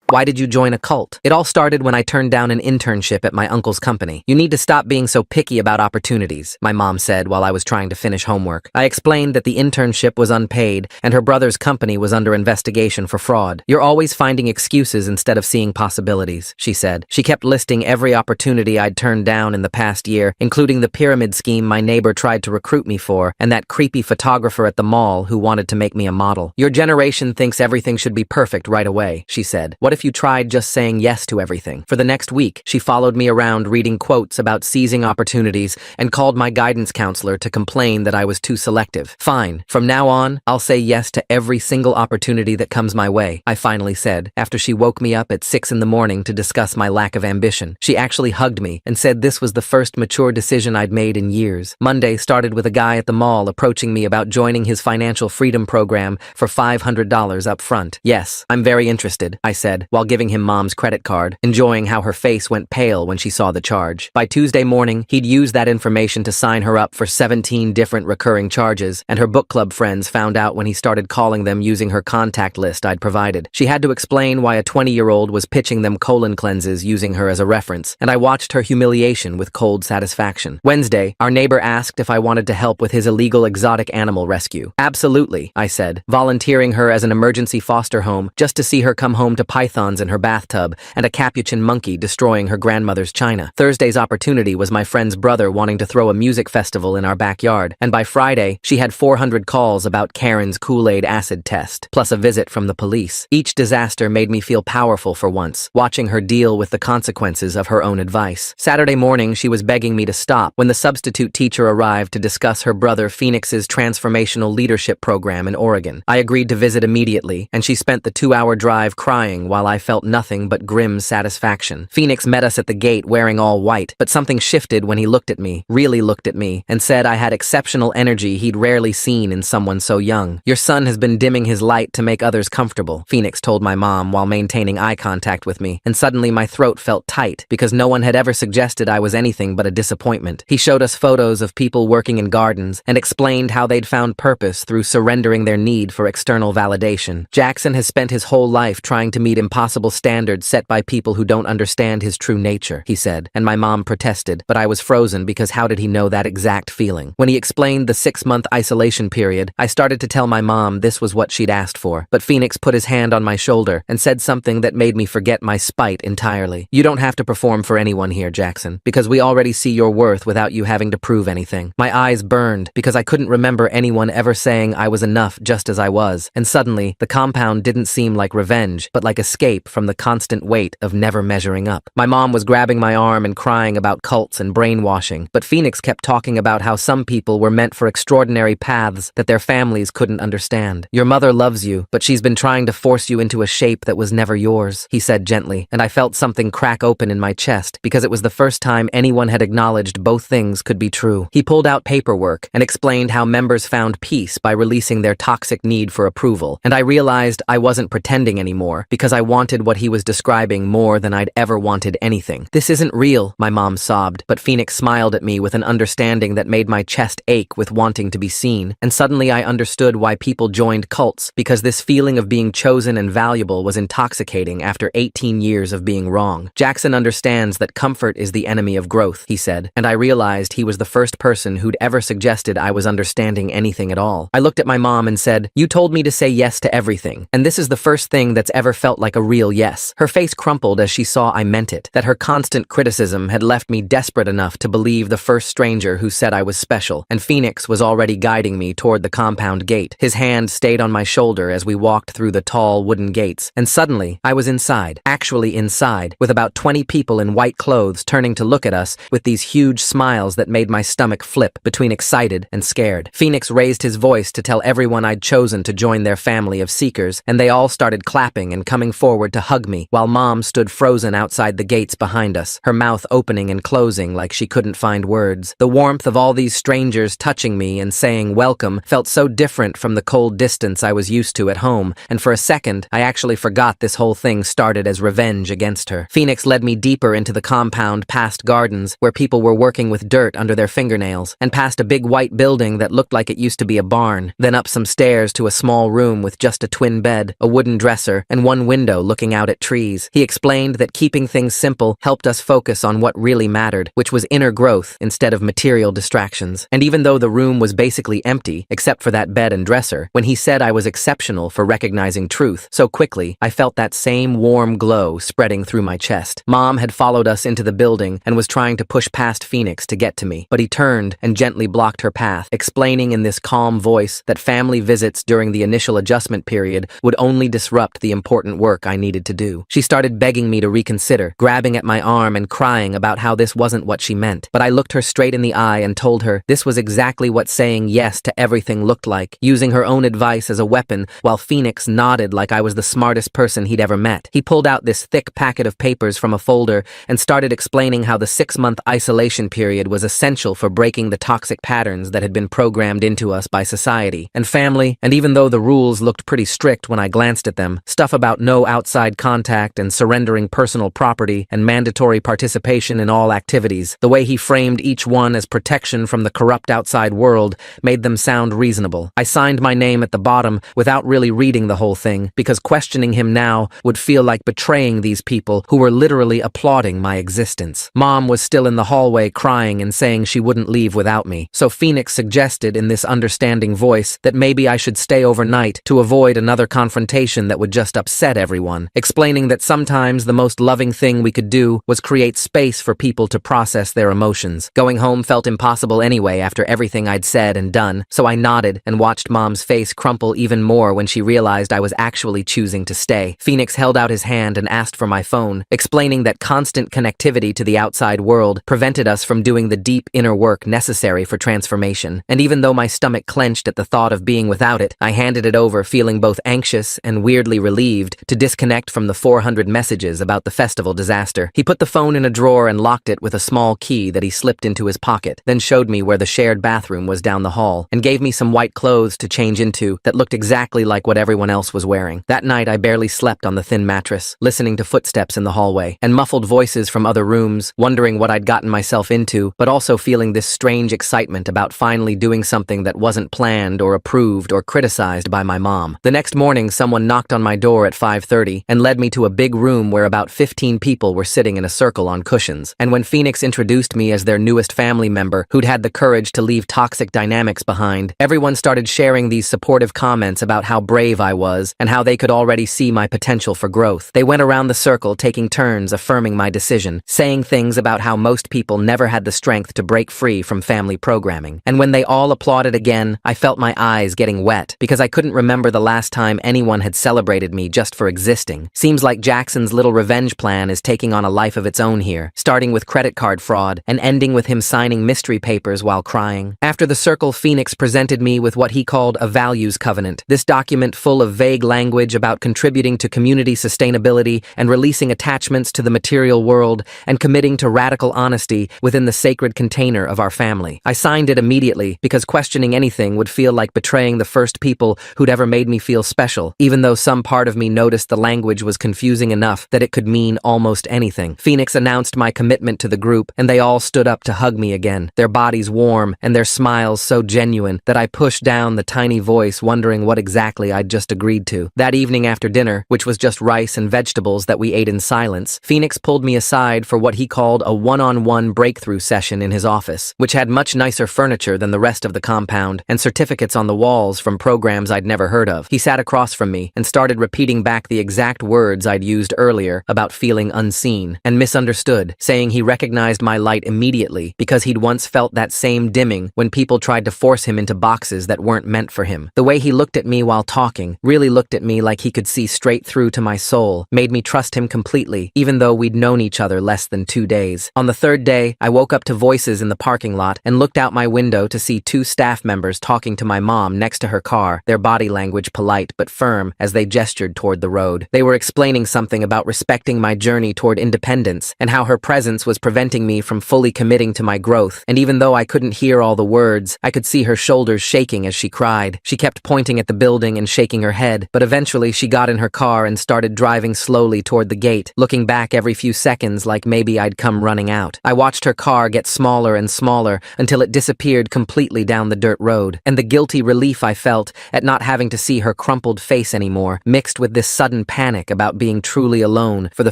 Why did you join a cult? It all started when I turned down an internship at my uncle's company. You need to stop being so picky about opportunities, my mom said while I was trying to finish homework. I explained that the internship was unpaid and her brother's company was under investigation for fraud. You're always finding excuses instead of seeing possibilities, she said. She kept listing every opportunity I'd turned down in the past year, including the pyramid scheme my neighbor tried to recruit me for and that creepy photographer at the mall who wanted to make me a model. Your generation thinks everything should be perfect right away, she said. What if you tried just saying yes to everything? For the next week, she followed me around reading quotes about seizing opportunities and called my guidance counselor to complain that I was too selective. Fine. From now on, I'll say yes to every single opportunity that comes my way, I finally said, after she woke me up at 6 in the morning to discuss my lack of ambition. She actually hugged me and said this was the first mature decision I'd made in years. Monday started with a guy at the mall approaching me about joining his financial freedom program for $500 up front. Yes, I'm very interested, I said, while giving him mom's credit card, enjoying how her face went pale when she saw the charge. By Tuesday morning, he'd used that information to sign her up for 17 different recurring charges, and her book club friends found out when he started calling them using her contact list I'd provided. She had to explain why a 20-year-old was pitching them colon cleanses using her as a reference, and I watched her humiliation with cold satisfaction. Wednesday, our neighbor asked if I wanted to help with his illegal exotic animal rescue. Absolutely, I said, volunteering her as an emergency foster home just to see her come home to pythons in her bathtub and a capuchin monkey destroying her grandmother's china. Thursday's opportunity was my friend's brother wanting to throw a music festival in our backyard, and by Friday, she had 400 calls about Karen's Kool-Aid acid test, plus a visit from the police. Each disaster made me feel powerful for once, watching her deal with the consequences of her own advice. Saturday morning, she was begging me to stop when the substitute teacher arrived to discuss her brother Phoenix's transformational leadership program in Oregon. I agreed to visit immediately, and she spent the 2-hour drive crying while I felt nothing but grim satisfaction. Phoenix met us at the gate wearing all white, but something shifted when he looked at me, really looked at me, and said I had exceptional energy he'd rarely seen in someone so young. Your son has been dimming his light to make others comfortable, Phoenix told my mom while maintaining eye contact with me, and suddenly my throat felt tight because no one had ever suggested I was anything but a disappointment. He showed us photos of people working in gardens and explained how they'd found purpose through surrendering their need for external validation. Jackson has spent his whole life trying to meet impossible standards set by people who don't understand his true nature, he said, and my mom protested, but I was frozen because how did he know that exact feeling? When he explained the 6-month isolation period, I started to tell my mom this was what she'd asked for, but Phoenix put his hand on my shoulder and said something that made me forget my spite entirely. You don't have to perform for anyone here, Jackson, because we already see your worth without you having to prove anything. My eyes burned because I couldn't remember anyone ever saying I was enough just as I was, and suddenly, the compound didn't seem like revenge, but like escape from the constant weight of never measuring up. My mom was grabbing my arm and crying about cults and brainwashing, but Phoenix kept talking about how some people were meant for extraordinary paths that their families couldn't understand. Your mother loves you, but she's been trying to force you into a shape that was never yours, he said gently, and I felt something crack open in my chest because it was the first time anyone had acknowledged both things could be true. He pulled out paperwork and explained how members found peace by releasing their toxic need for approval, and I realized I wasn't pretending anymore because I wanted what he was describing more than I'd ever wanted anything. This isn't real, my mom sobbed, but Phoenix smiled at me with an understanding that made my chest ache with wanting to be seen, and suddenly I understood why people joined cults, because this feeling of being chosen and valuable was intoxicating after 18 years of being wrong. Jackson understands that comfort is the enemy of growth, he said, and I realized he was the first person who'd ever suggested I was understanding anything at all. I looked at my mom and said, "You told me to say yes to everything, and this is the first thing that's ever felt like a real yes." Her face crumpled as she saw I meant it, that her constant criticism had left me desperate enough to believe the first stranger who said I was special, and Phoenix was already guiding me toward the compound gate. His hand stayed on my shoulder as we walked through the tall wooden gates, and suddenly I was inside, actually inside, with about 20 people in white clothes turning to look at us with these huge smiles that made my stomach flip between excited and scared. Phoenix raised his voice to tell everyone I'd chosen to join their family of seekers, and they all started clapping and coming forward to hug me, while Mom stood frozen outside the gates behind us, her mouth opening and closing like she couldn't find words. The warmth of all these strangers touching me and saying welcome felt so different from the cold distance I was used to at home, and for a second, I actually forgot this whole thing started as revenge against her. Phoenix led me deeper into the compound, past gardens where people were working with dirt under their fingernails, and past a big white building that looked like it used to be a barn, then up some stairs to a small room with just a twin bed, a wooden dresser, and one window window looking out at trees. He explained that keeping things simple helped us focus on what really mattered, which was inner growth instead of material distractions. And even though the room was basically empty, except for that bed and dresser, when he said I was exceptional for recognizing truth so quickly, I felt that same warm glow spreading through my chest. Mom had followed us into the building and was trying to push past Phoenix to get to me, but he turned and gently blocked her path, explaining in this calm voice that family visits during the initial adjustment period would only disrupt the important work I needed to do. She started begging me to reconsider, grabbing at my arm and crying about how this wasn't what she meant. But I looked her straight in the eye and told her this was exactly what saying yes to everything looked like, using her own advice as a weapon while Phoenix nodded like I was the smartest person he'd ever met. He pulled out this thick packet of papers from a folder and started explaining how the 6-month isolation period was essential for breaking the toxic patterns that had been programmed into us by society and family, and even though the rules looked pretty strict when I glanced at them, stuff about no outside contact and surrendering personal property and mandatory participation in all activities, the way he framed each one as protection from the corrupt outside world made them sound reasonable. I signed my name at the bottom without really reading the whole thing, because questioning him now would feel like betraying these people who were literally applauding my existence. Mom was still in the hallway crying and saying she wouldn't leave without me, so Phoenix suggested in this understanding voice that maybe I should stay overnight to avoid another confrontation that would just upset everyone, explaining that sometimes the most loving thing we could do was create space for people to process their emotions. Going home felt impossible anyway after everything I'd said and done, so I nodded and watched Mom's face crumple even more when she realized I was actually choosing to stay. Phoenix held out his hand and asked for my phone, explaining that constant connectivity to the outside world prevented us from doing the deep inner work necessary for transformation. And even though my stomach clenched at the thought of being without it, I handed it over feeling both anxious and weirdly relieved to disconnect from the 400 messages about the festival disaster. He put the phone in a drawer and locked it with a small key that he slipped into his pocket, then showed me where the shared bathroom was down the hall, and gave me some white clothes to change into that looked exactly like what everyone else was wearing. That night I barely slept on the thin mattress, listening to footsteps in the hallway, and muffled voices from other rooms, wondering what I'd gotten myself into, but also feeling this strange excitement about finally doing something that wasn't planned or approved or criticized by my mom. The next morning, someone knocked on my door at 5:30 and led me to a big room where about 15 people were sitting in a circle on cushions. And when Phoenix introduced me as their newest family member who'd had the courage to leave toxic dynamics behind, everyone started sharing these supportive comments about how brave I was and how they could already see my potential for growth. They went around the circle taking turns affirming my decision, saying things about how most people never had the strength to break free from family programming. And when they all applauded again, I felt my eyes getting wet because I couldn't remember the last time anyone had celebrated me just for existing. Seems like Jackson's little revenge plan is taking on a life of its own here, starting with credit card fraud and ending with him signing mystery papers while crying. After the circle, Phoenix presented me with what he called a values covenant. This document full of vague language about contributing to community sustainability and releasing attachments to the material world and committing to radical honesty within the sacred container of our family. I signed it immediately because questioning anything would feel like betraying the first people who'd ever made me feel special, even though some part of me noticed the language was confusing enough that it could mean almost anything. Phoenix announced my commitment to the group, and they all stood up to hug me again, their bodies warm and their smiles so genuine that I pushed down the tiny voice wondering what exactly I'd just agreed to. That evening after dinner, which was just rice and vegetables that we ate in silence, Phoenix pulled me aside for what he called a one-on-one breakthrough session in his office, which had much nicer furniture than the rest of the compound and certificates on the walls from programs I'd never heard of. He sat across from me and started repeating back the exact words I'd used earlier about feeling unseen and misunderstood, saying he recognized my light immediately because he'd once felt that same dimming when people tried to force him into boxes that weren't meant for him. The way he looked at me while talking, really looked at me like he could see straight through to my soul, made me trust him completely, even though we'd known each other less than 2 days. On the third day, I woke up to voices in the parking lot and looked out my window to see 2 staff members talking to my mom next to her car, their body language polite but firm as they gestured toward the road. They were explaining something about respecting my journey toward independence and how her presence was preventing me from fully committing to my growth. And even though I couldn't hear all the words, I could see her shoulders shaking as she cried. She kept pointing at the building and shaking her head, but eventually she got in her car and started driving slowly toward the gate, looking back every few seconds like maybe I'd come running out. I watched her car get smaller and smaller until it disappeared completely down the dirt road, and the guilty relief I felt at not having to see her crumpled face anymore, mixed with this sudden panic about being truly alone for the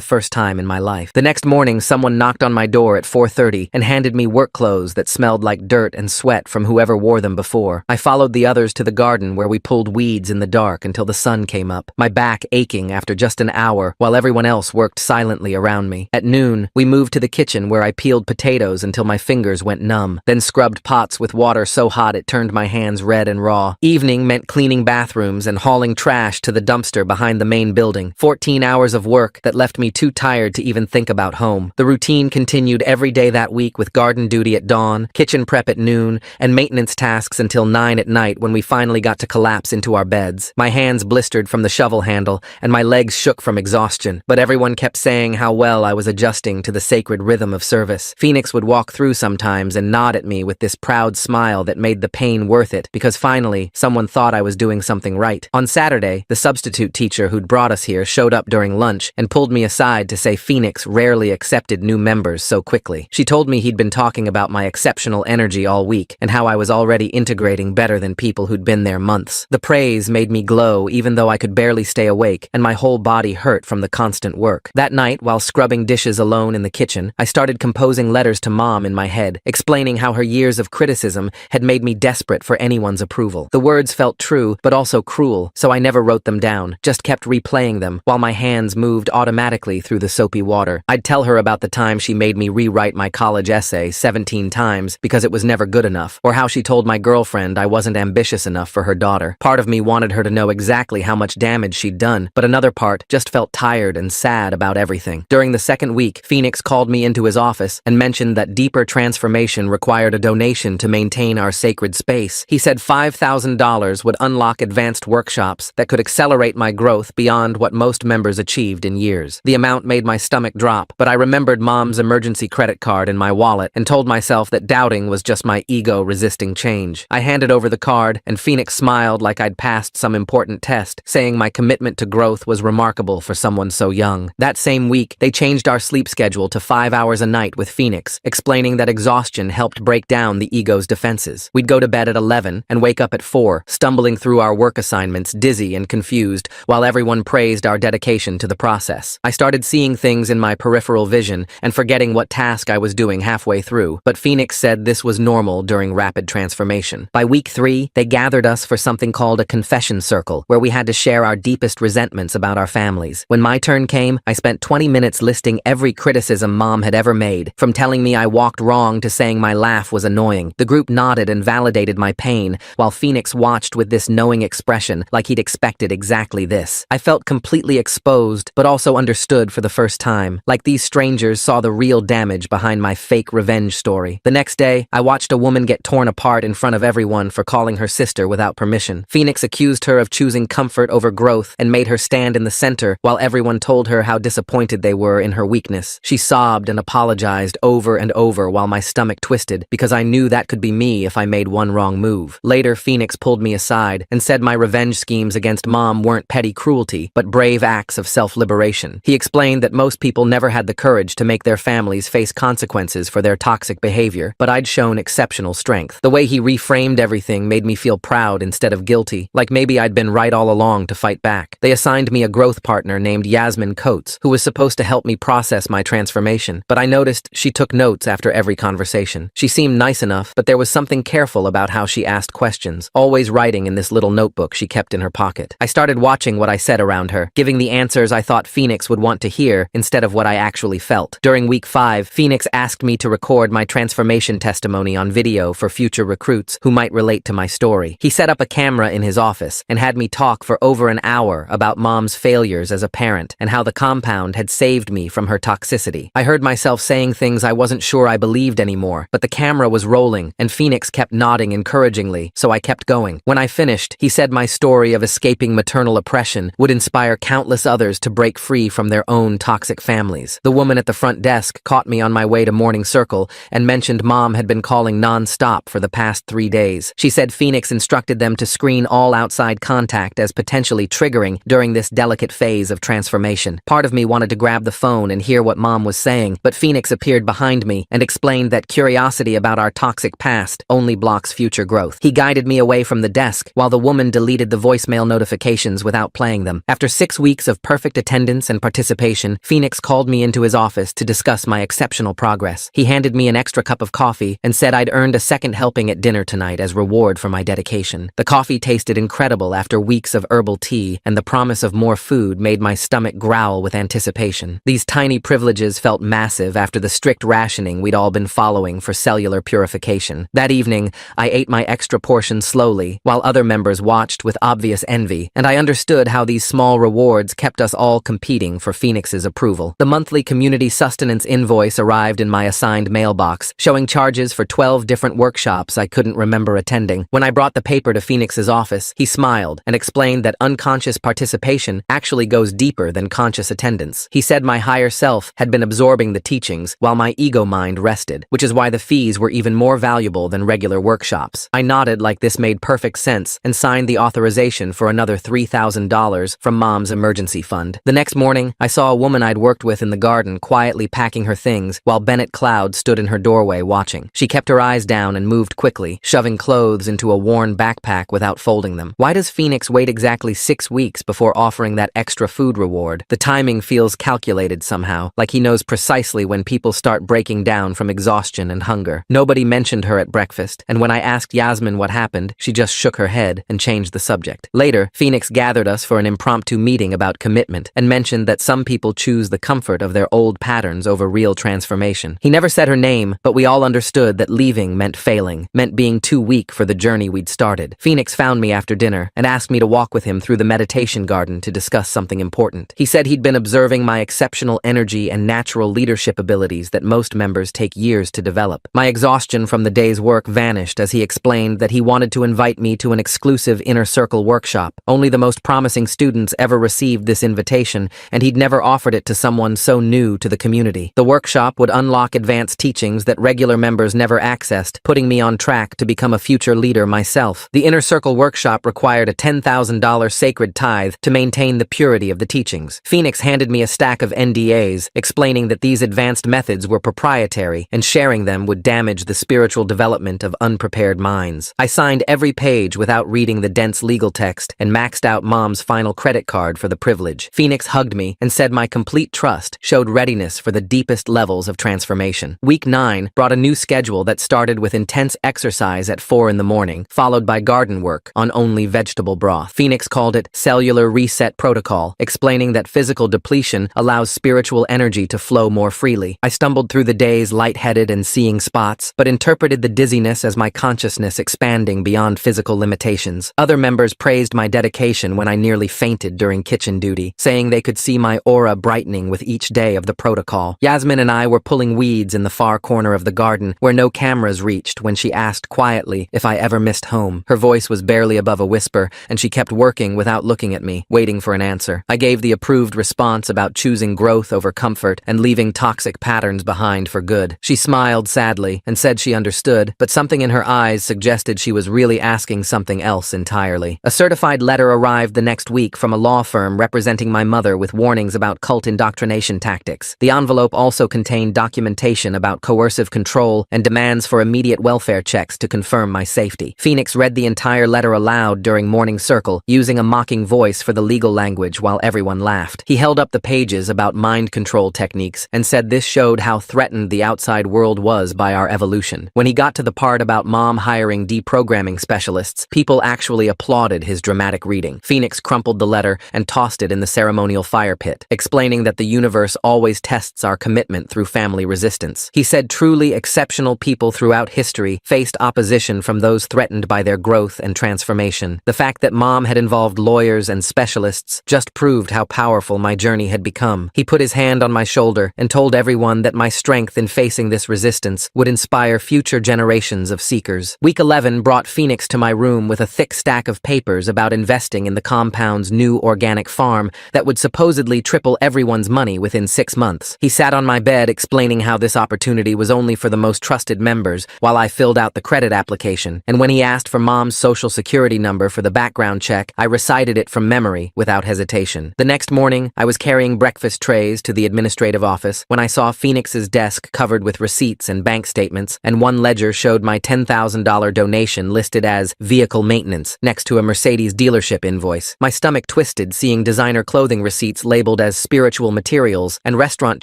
first time in my life. The next morning, someone knocked on my door at 4:30 and handed me work clothes that smelled like dirt and sweat from whoever wore them before. I followed the others to the garden where we pulled weeds in the dark until the sun came up, my back aching after just an hour while everyone else worked silently around me. At noon, we moved to the kitchen where I peeled potatoes until my fingers went numb, then scrubbed pots with water so hot it turned my hands red and raw. Evening meant cleaning bathrooms and hauling trash to the dumpster behind the main building. 14 hours of work that left me too tired to even think about home. The routine continued every day that week with garden duty at dawn, kitchen prep at noon, and maintenance tasks until 9 at night when we finally got to collapse into our beds. My hands blistered from the shovel handle and my legs shook from exhaustion, but everyone kept saying how well I was adjusting to the sacred rhythm of service. Phoenix would walk through sometimes and nod at me with this proud smile that made the pain worth it because finally someone thought I was doing something right. On Saturday, the substitute teacher who'd brought us here showed up during lunch and pulled me aside to say Phoenix rarely accepted new members so quickly. She told me he'd been talking about my exceptional energy all week and how I was already integrating better than people who'd been there months. The praise made me glow even though I could barely stay awake and my whole body hurt from the constant work. That night, while scrubbing dishes alone in the kitchen, I started composing letters to Mom in my head, explaining how her years of criticism had made me desperate for anyone's approval. The words felt true, but also cruel, so I never wrote them down, just kept replaying them while my hands moved automatically through the soapy water. I'd tell her about the time she made me rewrite my college essay 17 times because it was never good enough, or how she told my girlfriend I wasn't ambitious enough for her daughter. Part of me wanted her to know exactly how much damage she'd done, but another part just felt tired and sad about everything. During the second week, Phoenix called me into his office and mentioned that deeper transformation required a donation to maintain our sacred space. He said $5,000 would unlock advanced workshops that could accelerate my growth beyond what most members achieved in years. The amount made my stomach drop, but I remembered Mom's emergency credit card in my wallet and told myself that doubting was just my ego resisting change. I handed over the card, and Phoenix smiled like I'd passed some important test, saying my commitment to growth was remarkable for someone so young. That same week, they changed our sleep schedule to 5 hours a night with Phoenix, explaining that exhaustion helped break down the ego's defenses. We'd go to bed at 11 and wake up at 4, stumbling through our work assignments, dizzy and confused, while everyone praised our dedication to the process. I started seeing things in my peripheral vision and forgetting what task I was doing halfway through, but Phoenix said this was normal during rapid transformation. By week 3, they gathered us for something called a confession circle, where we had to share our deepest resentments about our families. When my turn came, I spent 20 minutes listing every criticism Mom had ever made, from telling me I walked wrong to saying my laugh was annoying. The group nodded and validated my pain, while Phoenix watched with this knowing expression like he'd expected exactly this. I felt completely exposed, but also understood for the first time, like these strangers saw the real damage behind my fake revenge story. The next day, I watched a woman get torn apart in front of everyone for calling her sister without permission. Phoenix accused her of choosing comfort over growth and made her stand in the center while everyone told her how disappointed they were in her weakness. She sobbed and apologized over and over while my stomach twisted because I knew that could be me if I made one wrong move. Later, Phoenix pulled me aside and said my revenge schemes against Mom weren't petty cruelty, but brave acts of self-liberation. He explained that most people never had the courage to make their families face consequences for their toxic behavior, but I'd shown exceptional strength. The way he reframed everything made me feel proud instead of guilty, like maybe I'd been right all along to fight back. They assigned me a growth partner named Yasmin Coates, who was supposed to help me process my transformation, but I noticed she took notes after every conversation. She seemed nice enough, but there was something careful about how she asked questions, always writing in this little notebook she kept in her pocket. I started watching what I said around her, giving the answers I thought Phoenix would want to hear instead of what I actually felt. During week 5, Phoenix asked me to record my transformation testimony on video for future recruits who might relate to my story. He set up a camera in his office and had me talk for over an hour about Mom's failures as a parent and how the compound had saved me from her toxicity. I heard myself saying things I wasn't sure I believed anymore, but the camera was rolling and Phoenix kept nodding encouragingly, so I kept going. When I finished, he said my story of escaping maternal oppression would inspire countless others to break free from their own toxic families. The woman at the front desk caught me on my way to morning circle and mentioned Mom had been calling non-stop for the past 3 days. She said Phoenix instructed them to screen all outside contact as potentially triggering during this delicate phase of transformation. Part of me wanted to grab the phone and hear what Mom was saying, but Phoenix appeared behind me and explained that curiosity about our toxic past only blocks future growth. He guided me away from the desk while the woman deleted the voicemail notifications without playing them. After After 6 weeks of perfect attendance and participation, Phoenix called me into his office to discuss my exceptional progress. He handed me an extra cup of coffee and said I'd earned a second helping at dinner tonight as reward for my dedication. The coffee tasted incredible after weeks of herbal tea, and the promise of more food made my stomach growl with anticipation. These tiny privileges felt massive after the strict rationing we'd all been following for cellular purification. That evening, I ate my extra portion slowly, while other members watched with obvious envy, and I understood how these small rewards kept us all competing for Phoenix's approval. The monthly community sustenance invoice arrived in my assigned mailbox, showing charges for 12 different workshops I couldn't remember attending. When I brought the paper to Phoenix's office, he smiled and explained that unconscious participation actually goes deeper than conscious attendance. He said my higher self had been absorbing the teachings while my ego mind rested, which is why the fees were even more valuable than regular workshops. I nodded like this made perfect sense and signed the authorization for another $3,000 from Mom's emergency fund. The next morning, I saw a woman I'd worked with in the garden quietly packing her things while Bennett Cloud stood in her doorway watching. She kept her eyes down and moved quickly, shoving clothes into a worn backpack without folding them. Why does Phoenix wait exactly 6 weeks before offering that extra food reward? The timing feels calculated somehow, like he knows precisely when people start breaking down from exhaustion and hunger. Nobody mentioned her at breakfast, and when I asked Yasmin what happened, she just shook her head and changed the subject. Later, Phoenix gathered us for an impromptu meeting about commitment and mentioned that some people choose the comfort of their old patterns over real transformation. He never said her name, but we all understood that leaving meant failing, meant being too weak for the journey we'd started. Phoenix found me after dinner and asked me to walk with him through the meditation garden to discuss something important. He said he'd been observing my exceptional energy and natural leadership abilities that most members take years to develop. My exhaustion from the day's work vanished as he explained that he wanted to invite me to an exclusive inner circle workshop. Only the most promising students ever received this invitation, and he'd never offered it to someone so new to the community. The workshop would unlock advanced teachings that regular members never accessed, putting me on track to become a future leader myself. The inner circle workshop required a $10,000 sacred tithe to maintain the purity of the teachings. Phoenix handed me a stack of NDAs, explaining that these advanced methods were proprietary and sharing them would damage the spiritual development of unprepared minds. I signed every page without reading the dense legal text and maxed out Mom's final credit card for the privilege. Phoenix hugged me and said my complete trust showed readiness for the deepest levels of transformation. Week 9 brought a new schedule that started with intense exercise at 4 in the morning, followed by garden work on only vegetable broth. Phoenix called it cellular reset protocol, explaining that physical depletion allows spiritual energy to flow more freely. I stumbled through the days lightheaded and seeing spots, but interpreted the dizziness as my consciousness expanding beyond physical limitations. Other members praised my dedication when I nearly fainted during kitchen duty, saying they could see my aura brightening with each day of the protocol. Yasmin and I were pulling weeds in the far corner of the garden where no cameras reached when she asked quietly if I ever missed home. Her voice was barely above a whisper, and she kept working without looking at me, waiting for an answer. I gave the approved response about choosing growth over comfort and leaving toxic patterns behind for good. She smiled sadly and said she understood, but something in her eyes suggested she was really asking something else entirely. A certified letter arrived the next week from a law firm representing my mother with warnings about cult indoctrination tactics. The envelope also contained documentation about coercive control and demands for immediate welfare checks to confirm my safety. Phoenix read the entire letter aloud during morning circle, using a mocking voice for the legal language while everyone laughed. He held up the pages about mind control techniques and said this showed how threatened the outside world was by our evolution. When he got to the part about Mom hiring deprogramming specialists, people actually applauded his dramatic reading. Phoenix crumpled the letter and tossed it in the ceremonial fire pit, explaining that the universe always tests our commitment through family resistance. He said truly exceptional people throughout history faced opposition from those threatened by their growth and transformation. The fact that Mom had involved lawyers and specialists just proved how powerful my journey had become. He put his hand on my shoulder and told everyone that my strength in facing this resistance would inspire future generations of seekers. Week 11 brought Phoenix to my room with a thick stack of papers about investing in the compound's new organic farm that would supposedly triple everyone's money within 6 months. He sat on my bed explaining how this opportunity was only for the most trusted members while I filled out the credit application, and when he asked for Mom's social security number for the background check, I recited it from memory without hesitation. The next morning, I was carrying breakfast trays to the administrative office when I saw Phoenix's desk covered with receipts and bank statements, and one ledger showed my $10,000 donation listed as vehicle maintenance next to a Mercedes dealership invoice. My stomach twisted disgusted seeing designer clothing receipts labeled as spiritual materials and restaurant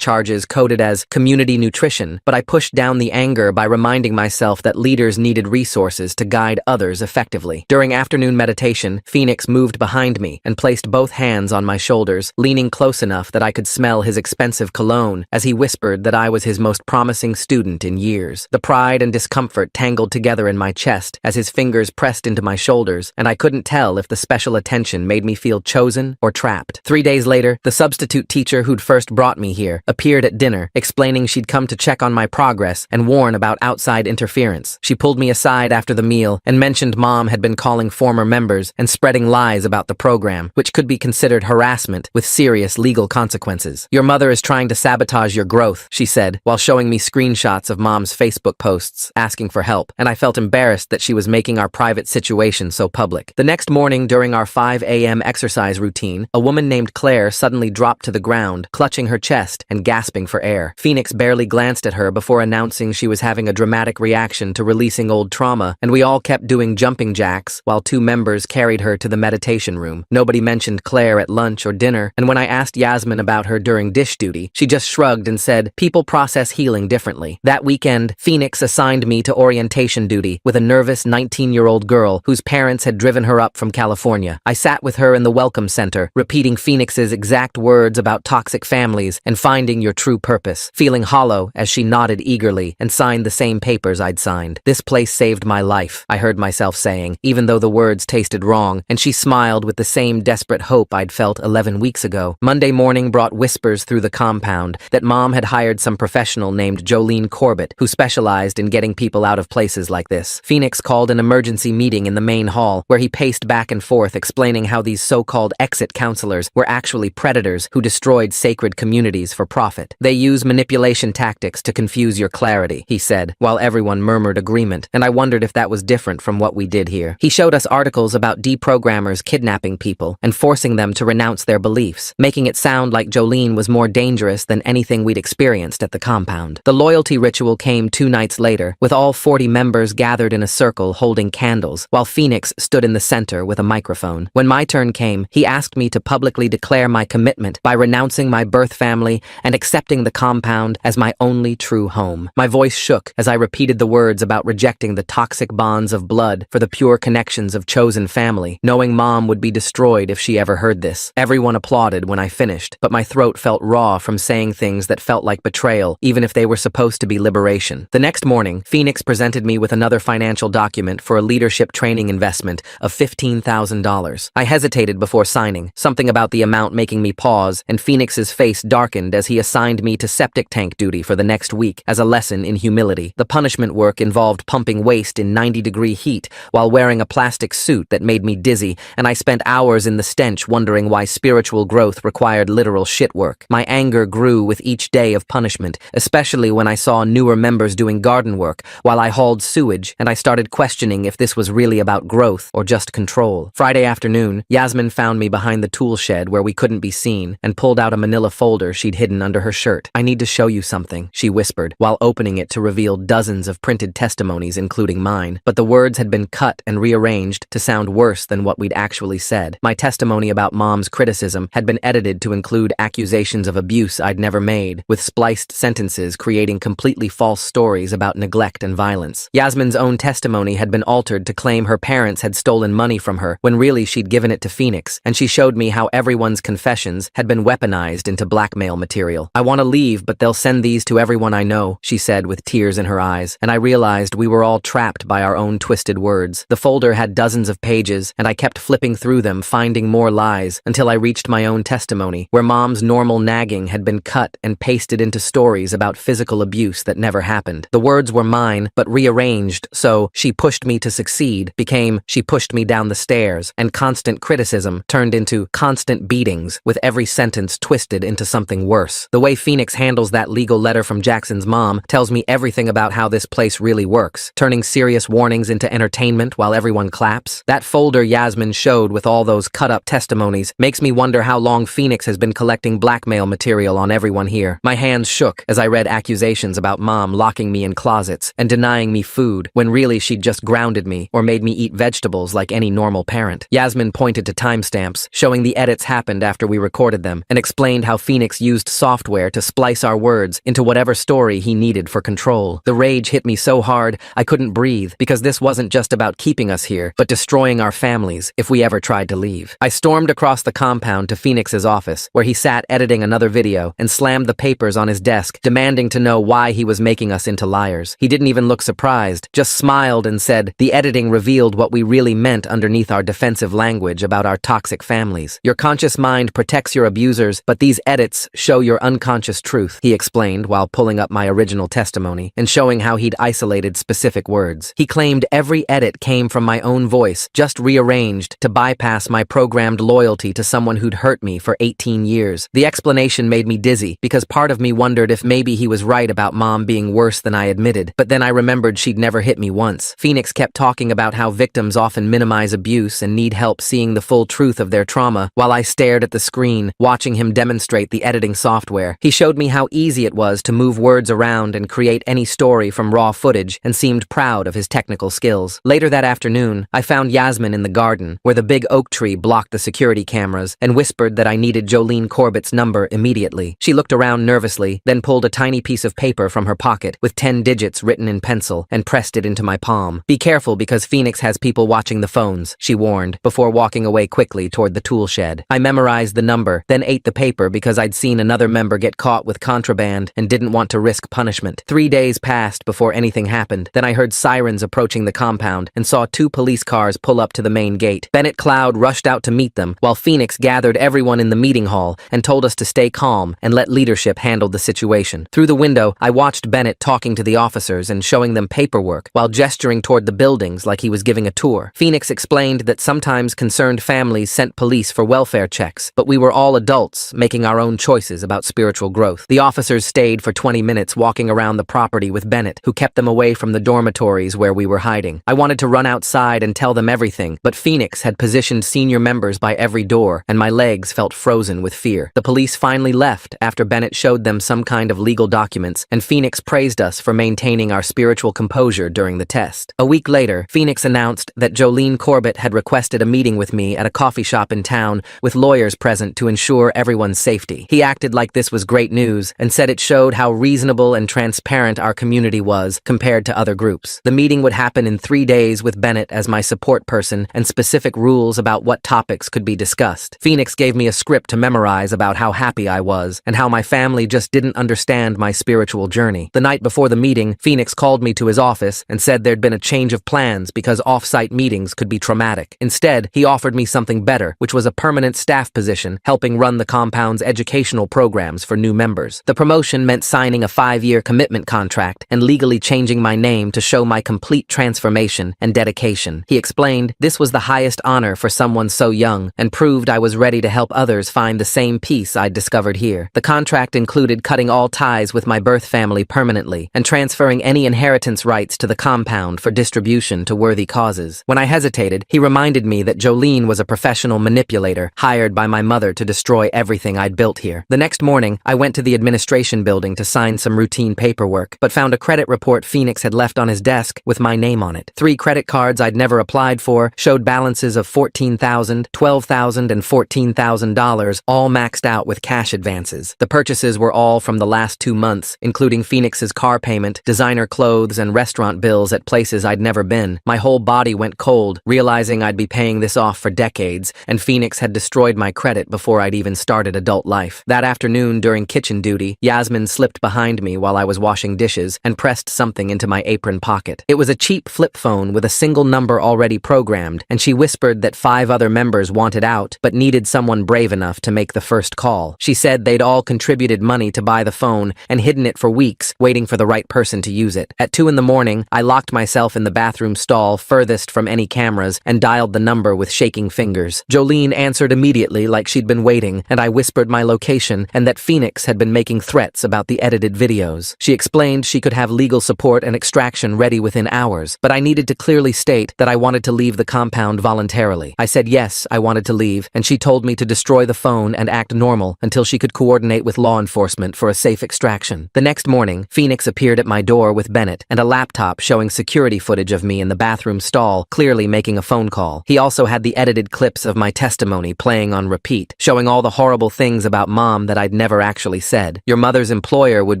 charges coded as community nutrition, but I pushed down the anger by reminding myself that leaders needed resources to guide others effectively. During afternoon meditation, Phoenix moved behind me and placed both hands on my shoulders, leaning close enough that I could smell his expensive cologne as he whispered that I was his most promising student in years. The pride and discomfort tangled together in my chest as his fingers pressed into my shoulders, and I couldn't tell if the special attention made me feel chosen or trapped. 3 days later, the substitute teacher who'd first brought me here appeared at dinner, explaining she'd come to check on my progress and warn about outside interference. She pulled me aside after the meal and mentioned Mom had been calling former members and spreading lies about the program, which could be considered harassment with serious legal consequences. Your mother is trying to sabotage your growth, she said, while showing me screenshots of Mom's Facebook posts asking for help, and I felt embarrassed that she was making our private situation so public. The next morning, during our 5 a.m. exercise routine, a woman named Claire suddenly dropped to the ground, clutching her chest and gasping for air. Phoenix barely glanced at her before announcing she was having a dramatic reaction to releasing old trauma, and we all kept doing jumping jacks while 2 members carried her to the meditation room. Nobody mentioned Claire at lunch or dinner, and when I asked Yasmin about her during dish duty, she just shrugged and said, "People process healing differently." That weekend, Phoenix assigned me to orientation duty with a nervous 19-year-old girl whose parents had driven her up from California. I sat with her in the welcome center, repeating Phoenix's exact words about toxic families and finding your true purpose, feeling hollow as she nodded eagerly and signed the same papers I'd signed. "This place saved my life," I heard myself saying, even though the words tasted wrong, and she smiled with the same desperate hope I'd felt 11 weeks ago. Monday morning brought whispers through the compound that Mom had hired some professional named Jolene Corbett, who specialized in getting people out of places like this. Phoenix called an emergency meeting in the main hall, where he paced back and forth explaining how these so-called exit counselors were actually predators who destroyed sacred communities for profit. "They use manipulation tactics to confuse your clarity," he said, while everyone murmured agreement, and I wondered if that was different from what we did here. He showed us articles about deprogrammers kidnapping people and forcing them to renounce their beliefs, making it sound like Jolene was more dangerous than anything we'd experienced at the compound. The loyalty ritual came 2 nights later, with all 40 members gathered in a circle holding candles, while Phoenix stood in the center with a microphone. When my turn came, he asked me to publicly declare my commitment by renouncing my birth family and accepting the compound as my only true home. My voice shook as I repeated the words about rejecting the toxic bonds of blood for the pure connections of chosen family, knowing Mom would be destroyed if she ever heard this. Everyone applauded when I finished, but my throat felt raw from saying things that felt like betrayal, even if they were supposed to be liberation. The next morning, Phoenix presented me with another financial document for a leadership training investment of $15,000. I hesitated before signing, something about the amount making me pause, and Phoenix's face darkened as he assigned me to septic tank duty for the next week as a lesson in humility. The punishment work involved pumping waste in 90-degree heat while wearing a plastic suit that made me dizzy, and I spent hours in the stench wondering why spiritual growth required literal shit work. My anger grew with each day of punishment, especially when I saw newer members doing garden work while I hauled sewage, and I started questioning if this was really about growth or just control. Friday afternoon, Yasmin found me behind the tool shed where we couldn't be seen and pulled out a manila folder she'd hidden under her shirt. "I need to show you something," she whispered, while opening it to reveal dozens of printed testimonies including mine, but the words had been cut and rearranged to sound worse than what we'd actually said. My testimony about Mom's criticism had been edited to include accusations of abuse I'd never made, with spliced sentences creating completely false stories about neglect and violence. Yasmin's own testimony had been altered to claim her parents had stolen money from her when really she'd given it to Phoenix, and she showed me how everyone's confessions had been weaponized into blackmail material. "I want to leave, but they'll send these to everyone I know," she said with tears in her eyes, and I realized we were all trapped by our own twisted words. The folder had dozens of pages, and I kept flipping through them, finding more lies, until I reached my own testimony, where Mom's normal nagging had been cut and pasted into stories about physical abuse that never happened. The words were mine, but rearranged, so "she pushed me to succeed" became "she pushed me down the stairs," and constant criticism turned into constant beatings, with every sentence twisted into something worse. The way Phoenix handles that legal letter from Jackson's mom tells me everything about how this place really works, turning serious warnings into entertainment while everyone claps. That folder Yasmin showed with all those cut-up testimonies makes me wonder how long Phoenix has been collecting blackmail material on everyone here. My hands shook as I read accusations about Mom locking me in closets and denying me food, when really she'd just grounded me or made me eat vegetables like any normal parent. Yasmin pointed to timestamps timestamps showing the edits happened after we recorded them, and explained how Phoenix used software to splice our words into whatever story he needed for control. The rage hit me so hard I couldn't breathe, because this wasn't just about keeping us here, but destroying our families if we ever tried to leave. I stormed across the compound to Phoenix's office, where he sat editing another video, and slammed the papers on his desk, demanding to know why he was making us into liars. He didn't even look surprised, just smiled and said, "The editing revealed what we really meant underneath our defensive language about our toxic families. Your conscious mind protects your abusers, but these edits show your unconscious truth," he explained while pulling up my original testimony and showing how he'd isolated specific words. He claimed every edit came from my own voice, just rearranged to bypass my programmed loyalty to someone who'd hurt me for 18 years. The explanation made me dizzy, because part of me wondered if maybe he was right about Mom being worse than I admitted, but then I remembered she'd never hit me once. Phoenix kept talking about how victims often minimize abuse and need help seeing the full truth of their trauma, while I stared at the screen, watching him demonstrate the editing software. He showed me how easy it was to move words around and create any story from raw footage, and seemed proud of his technical skills. Later that afternoon, I found Yasmin in the garden, where the big oak tree blocked the security cameras, and whispered that I needed Jolene Corbett's number immediately. She looked around nervously, then pulled a tiny piece of paper from her pocket with 10 digits written in pencil and pressed it into my palm. "Be careful, because Phoenix has people watching the phones," she warned, before walking away quickly toward the tool shed. I memorized the number, then ate the paper because I'd seen another member get caught with contraband and didn't want to risk punishment. 3 days passed before anything happened. Then I heard sirens approaching the compound and saw 2 police cars pull up to the main gate. Bennett Cloud rushed out to meet them, while Phoenix gathered everyone in the meeting hall and told us to stay calm and let leadership handle the situation. Through the window, I watched Bennett talking to the officers and showing them paperwork while gesturing toward the buildings like he was giving a tour. Phoenix explained that sometimes concerned families sent police for welfare checks, but we were all adults making our own choices about spiritual growth. The officers stayed for 20 minutes walking around the property with Bennett, who kept them away from the dormitories where we were hiding. I wanted to run outside and tell them everything, but Phoenix had positioned senior members by every door, and my legs felt frozen with fear. The police finally left after Bennett showed them some kind of legal documents, and Phoenix praised us for maintaining our spiritual composure during the test. A week later, Phoenix announced that Jolene Corbett had requested a meeting with me at a coffee shop in town with lawyers present to ensure everyone's safety. He acted like this was great news and said it showed how reasonable and transparent our community was compared to other groups. The meeting would happen in 3 days with Bennett as my support person and specific rules about what topics could be discussed. Phoenix gave me a script to memorize about how happy I was and how my family just didn't understand my spiritual journey. The night before the meeting, Phoenix called me to his office and said there'd been a change of plans because off-site meetings could be traumatic. Instead, he offered me something better, which was a permanent staff position helping run the compound's educational programs for new members. The promotion meant signing a 5-year commitment contract and legally changing my name to show my complete transformation and dedication. He explained this was the highest honor for someone so young and proved I was ready to help others find the same peace I'd discovered here. The contract included cutting all ties with my birth family permanently and transferring any inheritance rights to the compound for distribution to worthy causes. When I hesitated, he reminded me that Jolene was a professional manipulator hired by my mother to destroy everything I'd built here. The next morning, I went to the administration building to sign some routine paperwork, but found a credit report Phoenix had left on his desk with my name on it. 3 credit cards I'd never applied for showed balances of $14,000, $12,000, and $14,000, all maxed out with cash advances. The purchases were all from the last 2 months, including Phoenix's car payment, designer clothes, and restaurant bills at places I'd never been. My whole body went cold, realizing I'd be paying this off for decades, and Phoenix had destroyed my credit before I'd even started adult life. That afternoon, during kitchen duty, Yasmin slipped behind me while I was washing dishes and pressed something into my apron pocket. It was a cheap flip phone with a single number already programmed, and she whispered that 5 other members wanted out but needed someone brave enough to make the first call. She said they'd all contributed money to buy the phone and hidden it for weeks, waiting for the right person to use it. At 2 in the morning, I locked myself in the bathroom stall furthest from any cameras and dialed the number with shaking fingers. Jolene answered immediately like she'd been waiting, and I whispered my location and that Phoenix had been making threats about the edited videos. She explained she could have legal support and extraction ready within hours, but I needed to clearly state that I wanted to leave the compound voluntarily. I said yes, I wanted to leave, and she told me to destroy the phone and act normal until she could coordinate with law enforcement for a safe extraction. The next morning, Phoenix appeared at my door with Bennett and a laptop showing security footage of me in the bathroom stall, clearly making a phone call. He also had the edited clips clips of my testimony playing on repeat, showing all the horrible things about Mom that I'd never actually said. "Your mother's employer would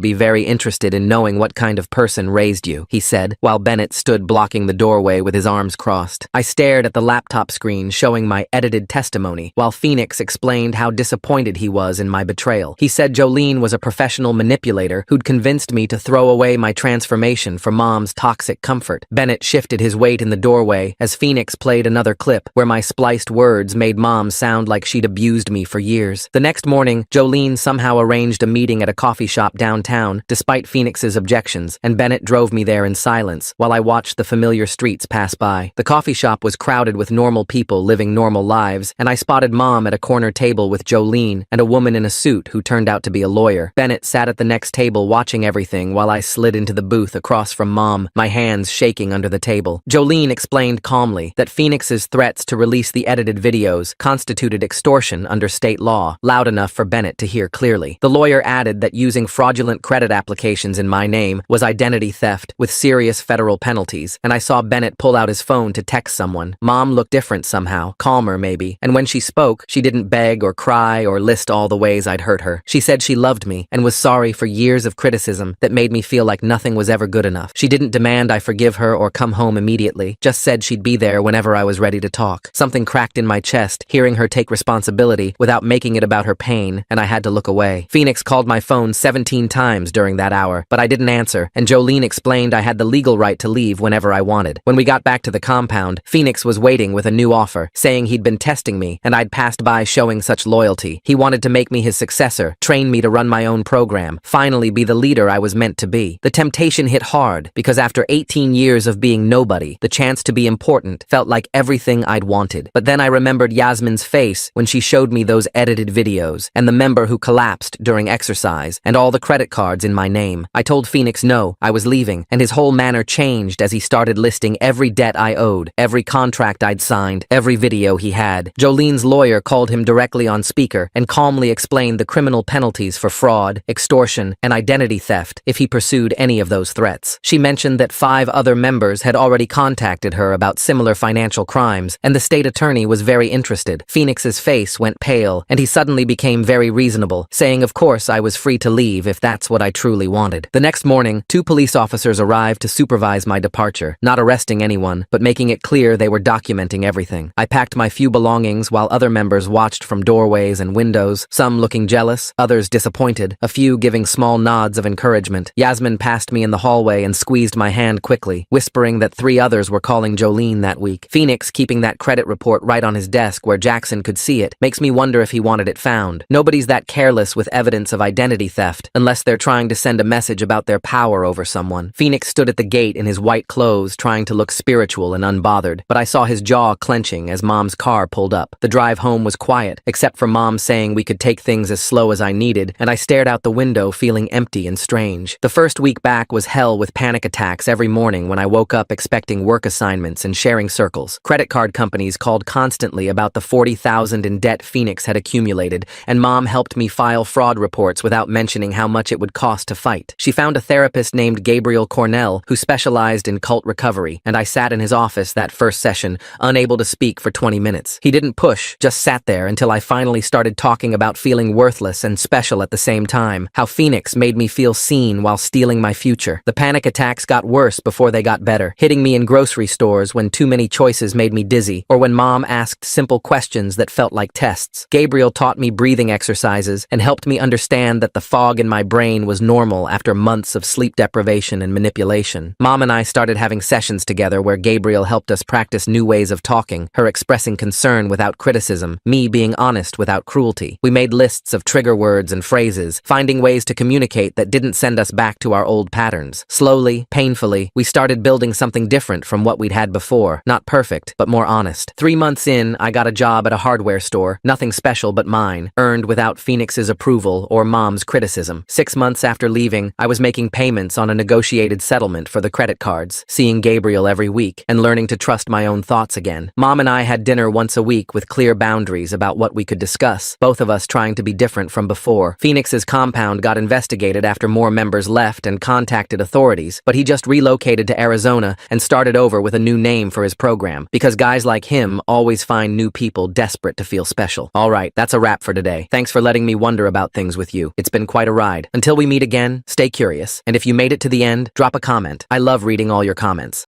be very interested in knowing what kind of person raised you," he said, while Bennett stood blocking the doorway with his arms crossed. I stared at the laptop screen showing my edited testimony, while Phoenix explained how disappointed he was in my betrayal. He said Jolene was a professional manipulator who'd convinced me to throw away my transformation for Mom's toxic comfort. Bennett shifted his weight in the doorway as Phoenix played another clip where my spliced words made Mom sound like she'd abused me for years. The next morning, Jolene somehow arranged a meeting at a coffee shop downtown, despite Phoenix's objections, and Bennett drove me there in silence while I watched the familiar streets pass by. The coffee shop was crowded with normal people living normal lives, and I spotted Mom at a corner table with Jolene and a woman in a suit who turned out to be a lawyer. Bennett sat at the next table watching everything while I slid into the booth across from Mom, my hands shaking under the table. Jolene explained calmly that Phoenix's threats to release the edited videos constituted extortion under state law, loud enough for Bennett to hear clearly. The lawyer added that using fraudulent credit applications in my name was identity theft with serious federal penalties, and I saw Bennett pull out his phone to text someone. Mom looked different somehow, calmer maybe, and when she spoke, she didn't beg or cry or list all the ways I'd hurt her. She said she loved me and was sorry for years of criticism that made me feel like nothing was ever good enough. She didn't demand I forgive her or come home immediately, just said she'd be there whenever I was ready to talk. Something cracked in my chest, hearing her take responsibility without making it about her pain, and I had to look away. Phoenix called my phone 17 times during that hour, but I didn't answer, and Jolene explained I had the legal right to leave whenever I wanted. When we got back to the compound, Phoenix was waiting with a new offer, saying he'd been testing me, and I'd passed by showing such loyalty. He wanted to make me his successor, train me to run my own program, finally be the leader I was meant to be. The temptation hit hard, because after 18 years of being nobody, the chance to be important felt like everything I'd wanted. But then I remembered Yasmin's face when she showed me those edited videos, and the member who collapsed during exercise, and all the credit cards in my name. I told Phoenix no, I was leaving, and his whole manner changed as he started listing every debt I owed, every contract I'd signed, every video he had. Jolene's lawyer called him directly on speaker and calmly explained the criminal penalties for fraud, extortion, and identity theft if he pursued any of those threats. She mentioned that 5 other members had already contacted her about similar financial crimes, and the state attorney was very interested. Phoenix's face went pale, and he suddenly became very reasonable, saying of course I was free to leave if that's what I truly wanted. The next morning, 2 police officers arrived to supervise my departure, not arresting anyone, but making it clear they were documenting everything. I packed my few belongings while other members watched from doorways and windows, some looking jealous, others disappointed, a few giving small nods of encouragement. Yasmin passed me in the hallway and squeezed my hand quickly, whispering that 3 others were calling Jolene that week. Phoenix keeping that credit report right on his desk where Jackson could see it makes me wonder if he wanted it found. Nobody's that careless with evidence of identity theft, unless they're trying to send a message about their power over someone. Phoenix stood at the gate in his white clothes trying to look spiritual and unbothered, but I saw his jaw clenching as Mom's car pulled up. The drive home was quiet, except for Mom saying we could take things as slow as I needed, and I stared out the window feeling empty and strange. The first week back was hell with panic attacks every morning when I woke up expecting work assignments and sharing circles. Credit card companies called constantly about the $40,000 in debt Phoenix had accumulated, and Mom helped me file fraud reports without mentioning how much it would cost to fight. She found a therapist named Gabriel Cornell who specialized in cult recovery, and I sat in his office that first session, unable to speak for 20 minutes. He didn't push, just sat there until I finally started talking about feeling worthless and special at the same time, how Phoenix made me feel seen while stealing my future. The panic attacks got worse before they got better, hitting me in grocery stores when too many choices made me dizzy, or when Mom asked simple questions that felt like tests. Gabriel taught me breathing exercises and helped me understand that the fog in my brain was normal after months of sleep deprivation and manipulation. Mom and I started having sessions together where Gabriel helped us practice new ways of talking, her expressing concern without criticism, me being honest without cruelty. We made lists of trigger words and phrases, finding ways to communicate that didn't send us back to our old patterns. Slowly, painfully, we started building something different from what we'd had before. Not perfect, but more honest. 3 months in, I got a job at a hardware store, nothing special but mine, earned without Phoenix's approval or Mom's criticism. 6 months after leaving, I was making payments on a negotiated settlement for the credit cards, seeing Gabriel every week, and learning to trust my own thoughts again. Mom and I had dinner once a week with clear boundaries about what we could discuss, both of us trying to be different from before. Phoenix's compound got investigated after more members left and contacted authorities, but he just relocated to Arizona and started over with a new name for his program, because guys like him always find find new people desperate to feel special. All right, that's a wrap for today. Thanks for letting me wonder about things with you. It's been quite a ride. Until we meet again, stay curious. And if you made it to the end, drop a comment. I love reading all your comments.